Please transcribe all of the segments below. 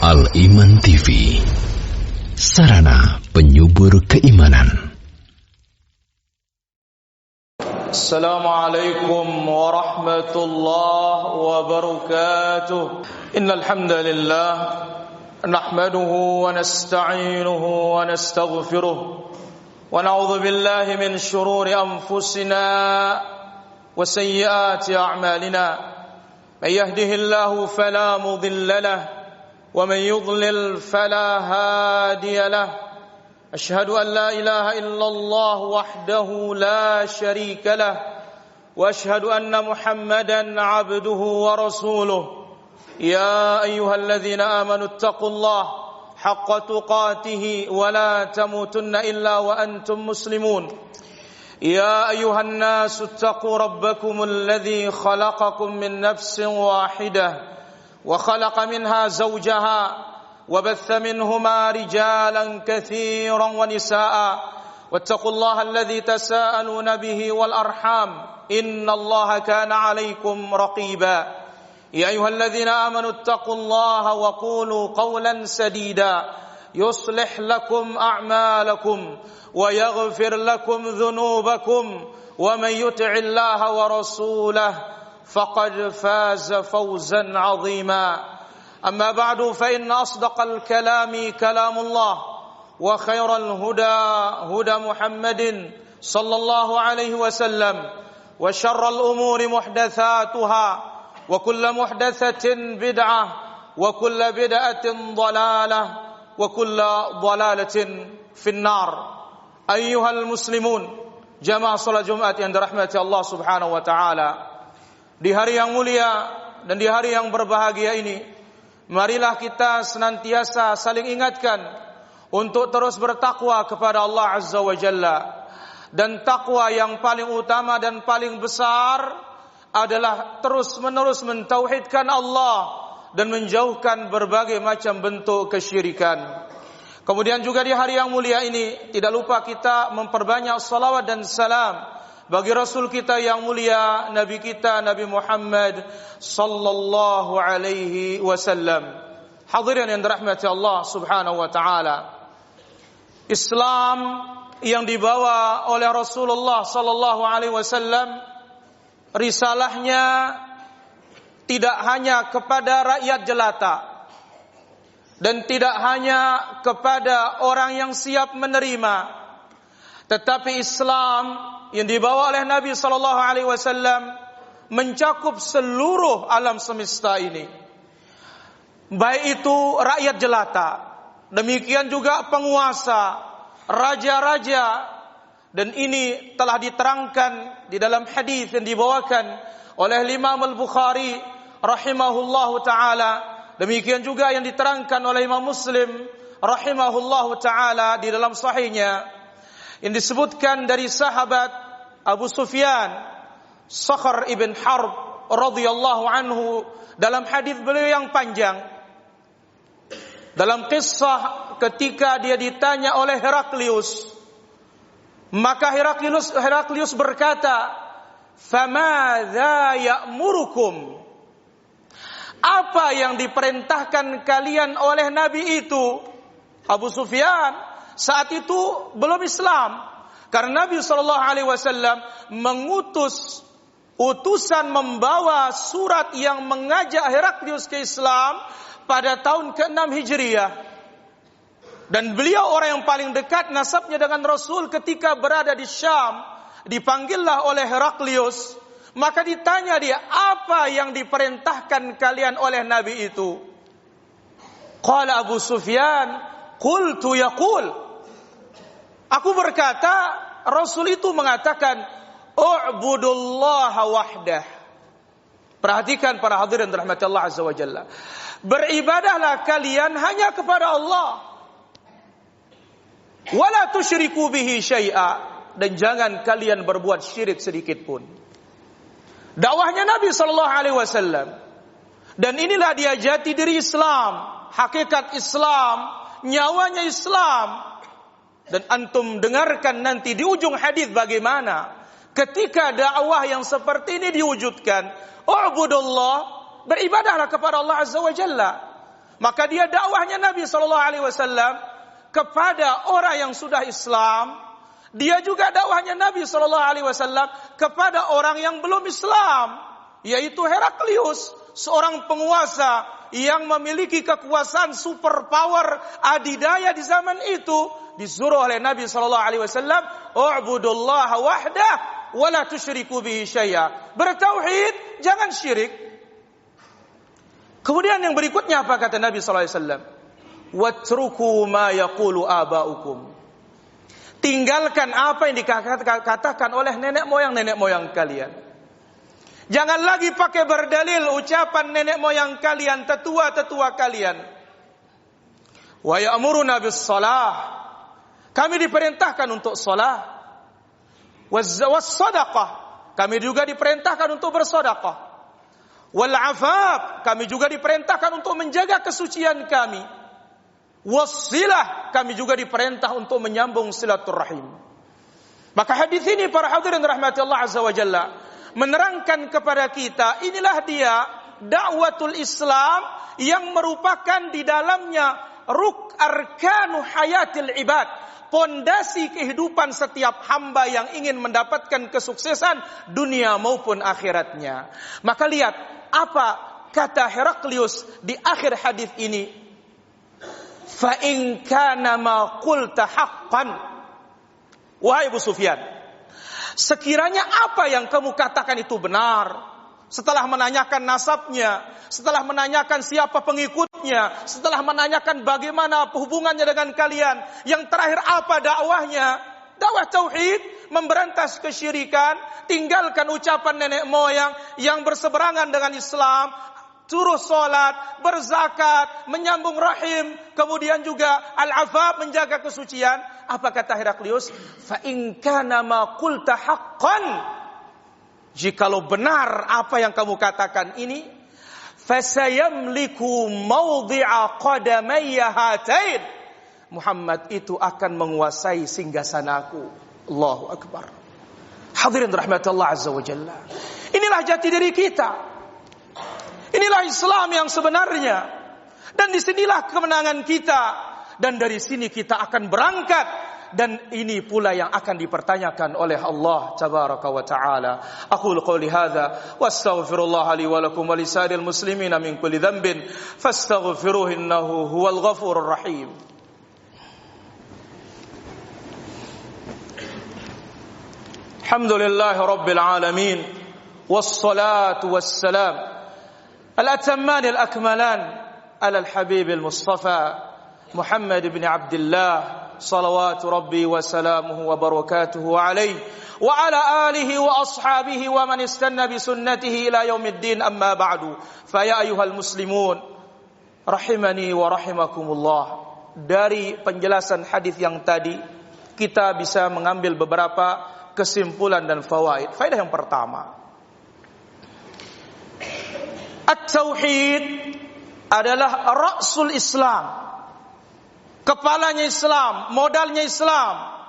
Al-Iman TV, sarana penyubur keimanan. Assalamualaikum warahmatullahi wabarakatuh. Innal hamdalillah nahmaduhu wa nasta'inuhu wa nastaghfiruh wa na'udzu billahi min shururi anfusina wa sayyiati a'malina. May yahdihillahu fala mudilla lahu ومن يضلل فلا هادي له أشهد أن لا إله إلا الله وحده لا شريك له وأشهد أن محمدا عبده ورسوله يا أيها الذين آمنوا اتقوا الله حق تقاته ولا تموتن إلا وأنتم مسلمون يا أيها الناس اتقوا ربكم الذي خلقكم من نفس واحدة وخلق منها زوجها وبث منهما رجالا كثيرا ونساء واتقوا الله الذي تساءلون به والأرحام إن الله كان عليكم رقيبا يا أيها الذين آمنوا اتقوا الله وقولوا قولا سديدا يصلح لكم أعمالكم ويغفر لكم ذنوبكم ومن يطع الله ورسوله فقد فاز فوزا عظيما أما بعد فإن أصدق الكلام كلام الله وخير الهدى هدى محمد صلى الله عليه وسلم وشر الأمور محدثاتها وكل محدثة بدعة وكل بدعة ضلالة وكل ضلالة في النار أيها المسلمون جماعة صلاة جمعة yang dirahmati Allah subhanahu wa ta'ala. Di hari yang mulia dan di hari yang berbahagia ini, marilah kita senantiasa saling ingatkan untuk terus bertakwa kepada Allah Azza wa Jalla. Dan takwa yang paling utama dan paling besar adalah terus-menerus mentauhidkan Allah dan menjauhkan berbagai macam bentuk kesyirikan. Kemudian juga di hari yang mulia ini, tidak lupa kita memperbanyak salawat dan salam bagi Rasul kita yang mulia, Nabi kita Nabi Muhammad sallallahu alaihi wasallam. Hadirin yang dirahmati Allah subhanahu wa ta'ala, Islam yang dibawa oleh Rasulullah sallallahu alaihi wasallam, risalahnya tidak hanya kepada rakyat jelata dan tidak hanya kepada orang yang siap menerima, tetapi Islam yang dibawa oleh Nabi sallallahu alaihi wasallam mencakup seluruh alam semesta ini. Baik itu rakyat jelata, demikian juga penguasa, raja-raja, dan ini telah diterangkan di dalam hadis yang dibawakan oleh Imam Al-Bukhari rahimahullahu taala. Demikian juga yang diterangkan oleh Imam Muslim rahimahullahu taala di dalam sahihnya, yang disebutkan dari sahabat Abu Sufyan Sakhr ibn Harb radhiyallahu anhu dalam hadis beliau yang panjang, dalam kisah ketika dia ditanya oleh Heraklius, maka Heraklius berkata, "Famadza ya'murukum?" Apa yang diperintahkan kalian oleh Nabi itu? Abu Sufyan saat itu belum Islam, karena Nabi sallallahu alaihi wasallam mengutus utusan membawa surat yang mengajak Heraklius ke Islam pada tahun ke-6 Hijriah. Dan beliau orang yang paling dekat nasabnya dengan Rasul ketika berada di Syam. Dipanggillah oleh Heraklius, maka ditanya dia, apa yang diperintahkan kalian oleh Nabi itu? Qala Abu Sufyan, qultu yaqul, aku berkata, Rasul itu mengatakan, u'budullaha wahdah. Perhatikan para hadirin rahmat Allah Azza wa Jalla. Beribadahlah kalian hanya kepada Allah. Wala tusyriku bihi syai'a. Dan jangan kalian berbuat syirik sedikit pun. Dakwahnya Nabi sallallahu alaihi wasallam. Dan inilah dia jati diri Islam, hakikat Islam, nyawanya Islam. Dan antum dengarkan nanti di ujung hadis bagaimana ketika dakwah yang seperti ini diwujudkan. U'budullah, beribadahlah kepada Allah Azza wa Jalla. Maka dia dakwahnya Nabi SAW kepada orang yang sudah Islam. Dia juga dakwahnya Nabi SAW kepada orang yang belum Islam, yaitu Heraklius, seorang penguasa yang memiliki kekuasaan super power adidaya di zaman itu. Disuruh oleh Nabi SAW, "U'budullaha wahdah wa la tusyriku bihi syai'a." Bertauhid, jangan syirik. Kemudian yang berikutnya apa kata Nabi SAW? "Watruku ma yaqulu aba'ukum." Tinggalkan apa yang dikatakan oleh nenek moyang kalian. Jangan lagi pakai berdalil ucapan nenek moyang kalian, tetua-tetua kalian. Wa ya'muruna bis shalah. Kami diperintahkan untuk salat. Was sadaqah. Kami juga diperintahkan untuk bersedekah. Wal afaf. Kami juga diperintahkan untuk menjaga kesucian kami. Wasilah, kami juga diperintah untuk menyambung silaturahim. Maka hadis ini para hadirin rahmati Allah azza wa jalla menerangkan kepada kita, inilah dia dakwatul Islam yang merupakan di dalamnya arkanu hayatil ibad, pondasi kehidupan setiap hamba yang ingin mendapatkan kesuksesan dunia maupun akhiratnya. Maka lihat apa kata Heraklius di akhir hadis ini. Fa in kana ma qulta haqqan. Wahai Abu Sufyan, sekiranya apa yang kamu katakan itu benar, setelah menanyakan nasabnya, setelah menanyakan siapa pengikutnya, setelah menanyakan bagaimana hubungannya dengan kalian, yang terakhir apa dakwahnya? Dakwah tauhid, memberantas kesyirikan, tinggalkan ucapan nenek moyang yang berseberangan dengan Islam, suruh salat, berzakat, menyambung rahim, kemudian juga al-afaf, menjaga kesucian. Apa kata Heraklius? Fa in kana ma qulta haqqan. Jikalau benar apa yang kamu katakan ini, fasayamliku mawdi'a qadamayya hatain. Muhammad itu akan menguasai singgasanaku. Allahu akbar. Hadirin rahmatullah azza wa jalla. Inilah jati diri kita. Inilah Islam yang sebenarnya. Dan disinilah kemenangan kita. Dan dari sini kita akan berangkat. Dan ini pula yang akan dipertanyakan oleh Allah tabaraka wa ta'ala. Aqulu qawli hadha wa astaghfirullah li wa lakum wa lisairil muslimina min kulli dhanbin fastaghfiruhu innahu huwal ghafurur rahim. Alhamdulillahi rabbil alamin. Wassalatu wassalam الأتمان الأكملان على الحبيب المصطفى محمد بن عبد الله صلوات ربي وسلامه وبركاته عليه وعلى آله وأصحابه ومن استنى بسنته إلى يوم الدين أما بعد فيا أيها المسلمون رحمني ورحمكم الله. Dari penjelasan hadis yang tadi kita bisa mengambil beberapa kesimpulan dan fawaid. Faedah yang pertama, At-Tauhid adalah ra'sul Islam, kepalanya Islam, modalnya Islam.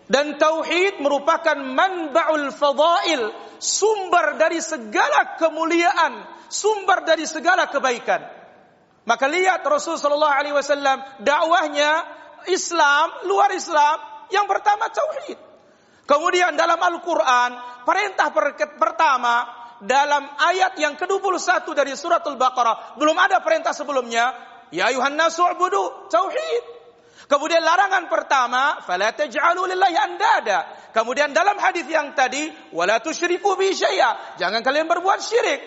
Dan Tauhid merupakan manba'ul fadail, sumber dari segala kemuliaan, sumber dari segala kebaikan. Maka lihat Rasulullah SAW dakwahnya Islam, luar Islam, yang pertama Tauhid. Kemudian dalam Al-Quran, perintah pertama, dalam ayat yang ke-21 dari suratul Baqarah, belum ada perintah sebelumnya, ya ayuhan nasu ubudu, tauhid. Kemudian larangan pertama, fala taj'alu lillahi andada. Kemudian dalam hadis yang tadi, wala tusyriku bi syai'a, jangan kalian berbuat syirik.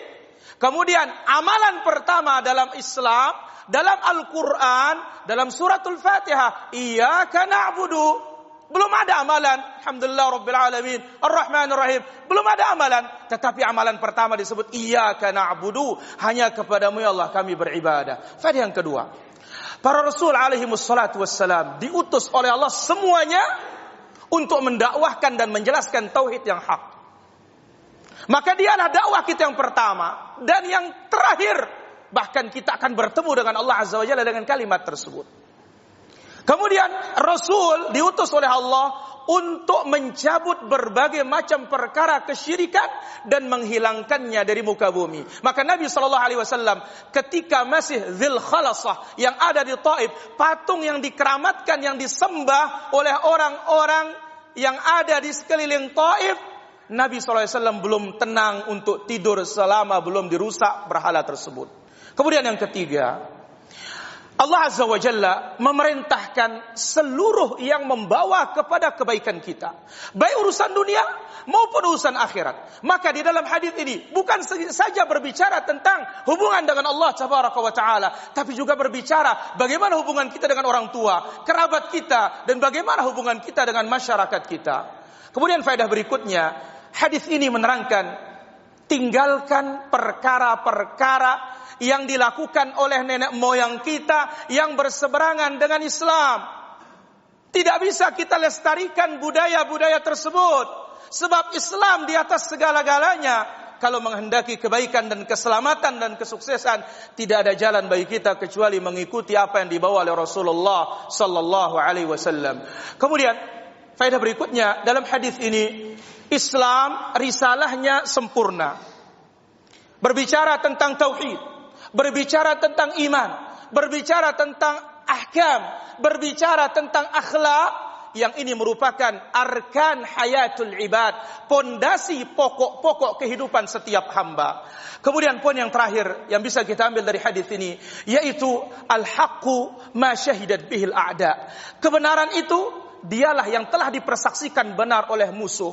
Kemudian amalan pertama dalam Islam, dalam Al-Quran, dalam suratul Fatihah, iyyaka na'budu. Belum ada amalan, alhamdulillah rabbil alamin, ar-rahmanir rahim. Belum ada amalan, tetapi amalan pertama disebut iyyaka na'budu, hanya kepadamu ya Allah kami beribadah. Faedah yang kedua, para rasul alaihi wassalatu wassalam diutus oleh Allah semuanya untuk mendakwahkan dan menjelaskan tauhid yang hak. Maka dialah dakwah kita yang pertama dan yang terakhir. Bahkan kita akan bertemu dengan Allah azza wa jalla dengan kalimat tersebut. Kemudian Rasul diutus oleh Allah untuk mencabut berbagai macam perkara kesyirikan dan menghilangkannya dari muka bumi. Maka Nabi SAW ketika masih Dzul Khalasah yang ada di Taif, patung yang dikeramatkan, yang disembah oleh orang-orang yang ada di sekeliling Taif, Nabi SAW belum tenang untuk tidur selama belum dirusak berhala tersebut. Kemudian yang ketiga, Allah Azza wa Jalla memerintahkan seluruh yang membawa kepada kebaikan kita, baik urusan dunia maupun urusan akhirat. Maka di dalam hadis ini bukan saja berbicara tentang hubungan dengan Allah Tabaraka wa Ta'ala, tapi juga berbicara bagaimana hubungan kita dengan orang tua, kerabat kita, dan bagaimana hubungan kita dengan masyarakat kita. Kemudian faedah berikutnya, hadis ini menerangkan tinggalkan perkara-perkara yang dilakukan oleh nenek moyang kita yang berseberangan dengan Islam. Tidak bisa kita lestarikan budaya-budaya tersebut, sebab Islam di atas segala-galanya. Kalau menghendaki kebaikan dan keselamatan dan kesuksesan, tidak ada jalan bagi kita kecuali mengikuti apa yang dibawa oleh Rasulullah sallallahu alaihi wasallam. Kemudian faedah berikutnya, dalam hadis ini Islam risalahnya sempurna. Berbicara tentang tauhid, berbicara tentang iman, berbicara tentang ahkam, berbicara tentang akhlak, yang ini merupakan arkan hayatul ibad, pondasi pokok-pokok kehidupan setiap hamba. Kemudian poin yang terakhir yang bisa kita ambil dari hadis ini, yaitu al-haqqu ma syahidat bihil a'da. Kebenaran itu dialah yang telah dipersaksikan benar oleh musuh.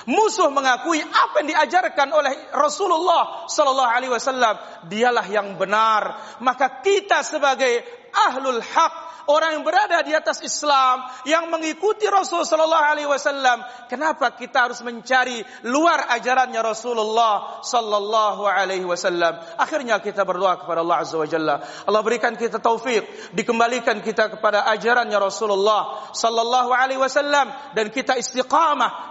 Musuh mengakui apa yang diajarkan oleh Rasulullah sallallahu alaihi wasallam dialah yang benar. Maka kita sebagai ahlul haq, orang yang berada di atas Islam, yang mengikuti Rasul sallallahu alaihi wasallam, kenapa kita harus mencari luar ajarannya Rasulullah sallallahu alaihi wasallam? Akhirnya kita berdoa kepada Allah Azza wa Jalla, Allah berikan kita taufik, dikembalikan kita kepada ajarannya Rasulullah sallallahu alaihi wasallam, dan kita istiqamah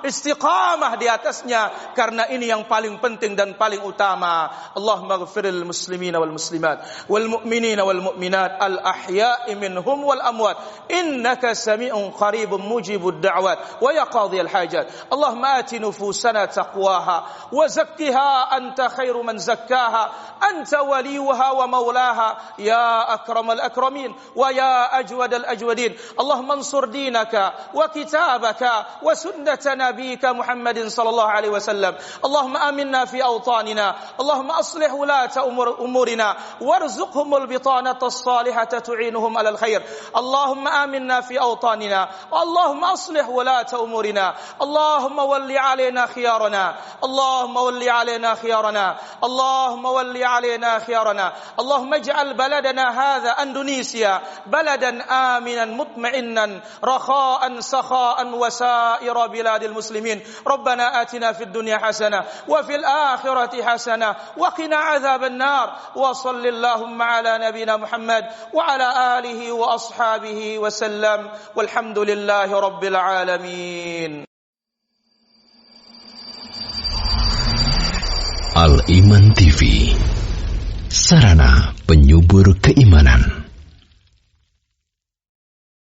di atasnya, karena ini yang paling penting dan paling utama. Allahumma ighfiril muslimina wal muslimat wal mu'minina wal mu'minat al ahya'i minhum wal amwat innaka sami'un qaribun mujibud da'wat wa ya qadhiyal hajat. Allahumma ati nufusana taqwaha wa zakkiha anta khairu man zakkaha anta waliyuha wa maulaha ya akramal akramin wa ya ajwadal ajwadin. Allahumma ansur dinaka wa kitabaka wa sunnata nabiyyika Muhammadin sallallahu alaihi wasallam. Allahumma aminna fi awtanina, Allahumma aslih wulata umurina warzuqhumul bitanata as-salihata tu'inuhum alal khair. اللهم آمنا في أوطاننا، اللهم أصلح ولاة أمورنا، اللهم ول علينا خيارنا، اللهم ول علينا خيارنا، اللهم ول علينا خيارنا، اللهم اجعل بلدنا هذا أندونيسيا بلدا آمنا مطمئنا رخاء سخاء وسائر بلاد المسلمين. ربنا آتنا في الدنيا حسنة وفي الآخرة حسنة وقنا عذاب النار. وصل اللهم على نبينا محمد وعلى آله وأصحابه وسلم والحمد لله رب العالمين. Al-Iman TV, sarana penyubur keimanan.